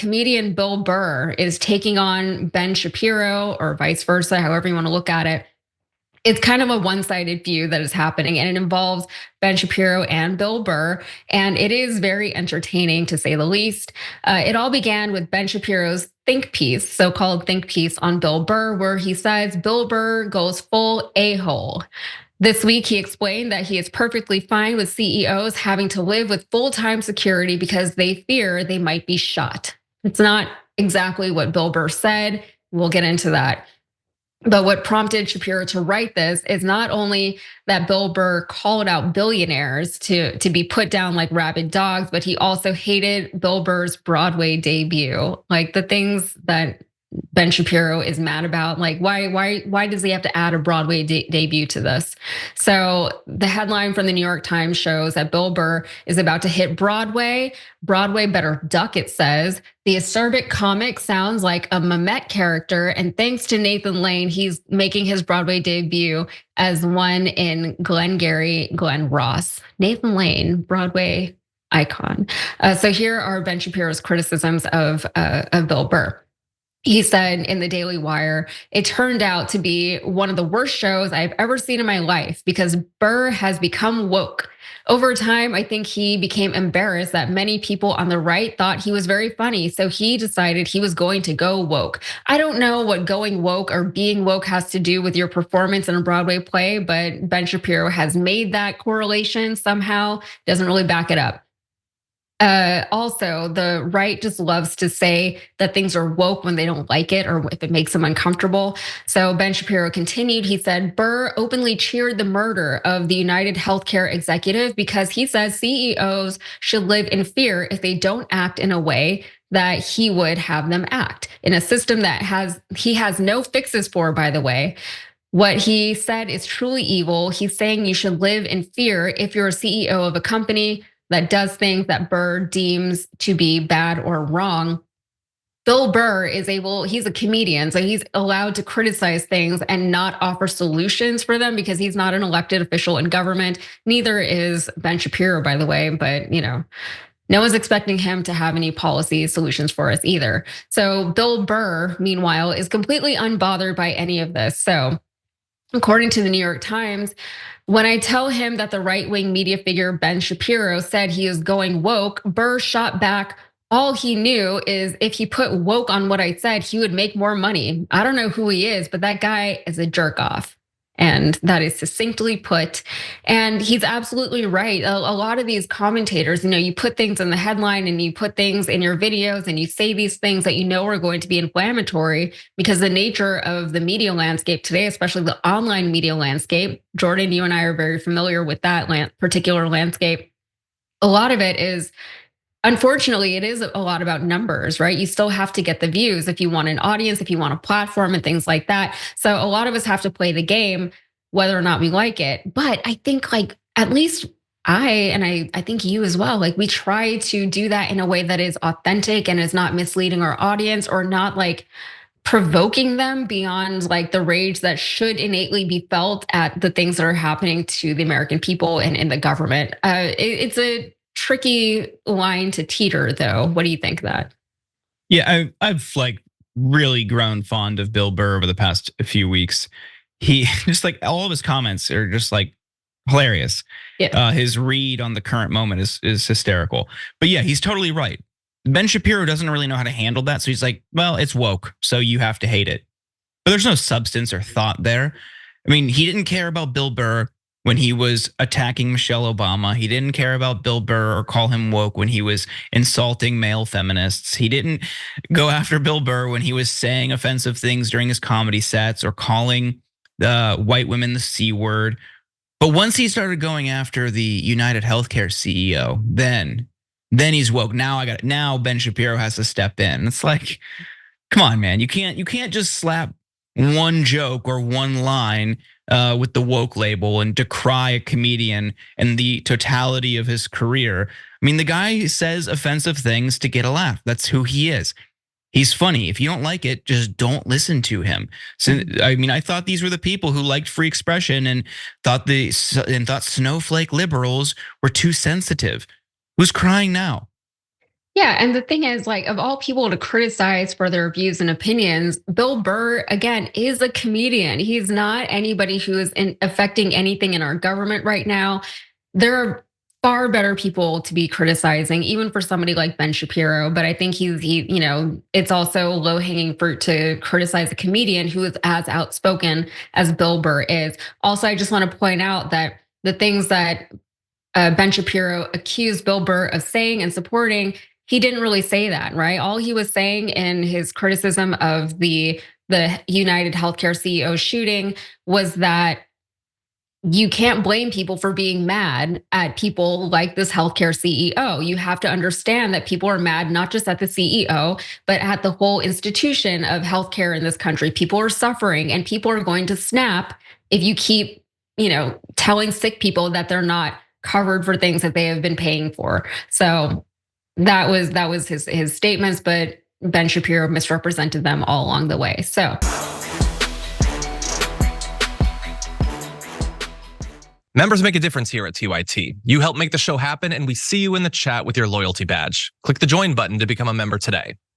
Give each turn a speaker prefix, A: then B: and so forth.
A: comedian Bill Burr is taking on Ben Shapiro, or vice versa, however you want to look at it. It's kind of a one-sided view that is happening, and it involves Ben Shapiro and Bill Burr, and it is very entertaining to say the least. It all began with Ben Shapiro's think piece, so-called think piece on Bill Burr, where he says Bill Burr goes full a-hole. This week, he explained that he is perfectly fine with CEOs having to live with full-time security because they fear they might be shot. It's not exactly what Bill Burr said. We'll get into that. But what prompted Shapiro to write this is not only that Bill Burr called out billionaires to be put down like rabid dogs, but he also hated Bill Burr's Broadway debut. Like the things that Ben Shapiro is mad about, like why does he have to add a Broadway debut to this? So the headline from the New York Times shows that Bill Burr is about to hit Broadway. Broadway better duck, it says. The acerbic comic sounds like a Mahmet character, and thanks to Nathan Lane, he's making his Broadway debut as one in Glengarry Glen Ross. Nathan Lane, Broadway icon. So here are Ben Shapiro's criticisms of Bill Burr. He said in the Daily Wire, it turned out to be one of the worst shows I've ever seen in my life because Burr has become woke. Over time, I think he became embarrassed that many people on the right thought he was very funny, so he decided he was going to go woke. I don't know what going woke or being woke has to do with your performance in a Broadway play, but Ben Shapiro has made that correlation somehow, doesn't really back it up. Also, the right just loves to say that things are woke when they don't like it or if it makes them uncomfortable. So Ben Shapiro continued, he said, Burr openly cheered the murder of the United Healthcare executive because he says CEOs should live in fear if they don't act in a way that he would have them act in a system that he has no fixes for, by the way. What he said is truly evil. He's saying you should live in fear if you're a CEO of a company that does things that Burr deems to be bad or wrong. Bill Burr he's a comedian, so he's allowed to criticize things and not offer solutions for them because he's not an elected official in government. Neither is Ben Shapiro, by the way, but no one's expecting him to have any policy solutions for us either. So Bill Burr, meanwhile, is completely unbothered by any of this. So according to the New York Times, when I tell him that the right-wing media figure Ben Shapiro said he is going woke, Burr shot back, all he knew is if he put woke on what I said, he would make more money. I don't know who he is, but that guy is a jerk off. And that is succinctly put. And he's absolutely right. A lot of these commentators, you put things in the headline and you put things in your videos and you say these things that are going to be inflammatory because the nature of the media landscape today, especially the online media landscape, Jordan, you and I are very familiar with that particular landscape. A lot of it is, unfortunately, it is a lot about numbers, right? You still have to get the views if you want an audience, if you want a platform and things like that. So a lot of us have to play the game, whether or not we like it. But I think at least I think you as well, we try to do that in a way that is authentic and is not misleading our audience or not provoking them beyond the rage that should innately be felt at the things that are happening to the American people and in the government. It's a tricky line to teeter, though. What do you think of that?
B: Yeah, I've really grown fond of Bill Burr over the past few weeks. He just all of his comments are just hilarious.
A: Yeah.
B: His read on the current moment is hysterical. But yeah, he's totally right. Ben Shapiro doesn't really know how to handle that, so he's well, it's woke, so you have to hate it. But there's no substance or thought there. I mean, he didn't care about Bill Burr when he was attacking Michelle Obama. He didn't care about Bill Burr or call him woke when he was insulting male feminists. He didn't go after Bill Burr when he was saying offensive things during his comedy sets or calling white women the C word. But once he started going after the United Healthcare CEO, then he's woke. Now Ben Shapiro has to step in. It's come on, man. You can't just slap one joke or one line with the woke label and decry a comedian and the totality of his career. I mean, the guy says offensive things to get a laugh. That's who he is. He's funny. If you don't like it, just don't listen to him. So, I mean, I thought these were the people who liked free expression and thought snowflake liberals were too sensitive. Who's crying now?
A: Yeah, and the thing is, like, of all people to criticize for their views and opinions, Bill Burr, again, is a comedian. He's not anybody who is affecting anything in our government right now. There are far better people to be criticizing, even for somebody like Ben Shapiro. But I think it's also low hanging fruit to criticize a comedian who is as outspoken as Bill Burr is. Also, I just want to point out that the things that Ben Shapiro accused Bill Burr of saying and supporting, he didn't really say that, right? All he was saying in his criticism of the United Healthcare CEO shooting was that you can't blame people for being mad at people like this healthcare CEO. You have to understand that people are mad not just at the CEO, but at the whole institution of healthcare in this country. People are suffering and people are going to snap if you keep, telling sick people that they're not covered for things that they have been paying for. So that was his statements, but Ben Shapiro misrepresented them all along the way. So
C: Members make a difference here at TYT. You help make the show happen, and we see you in the chat with your loyalty badge. Click the join button to become a member today.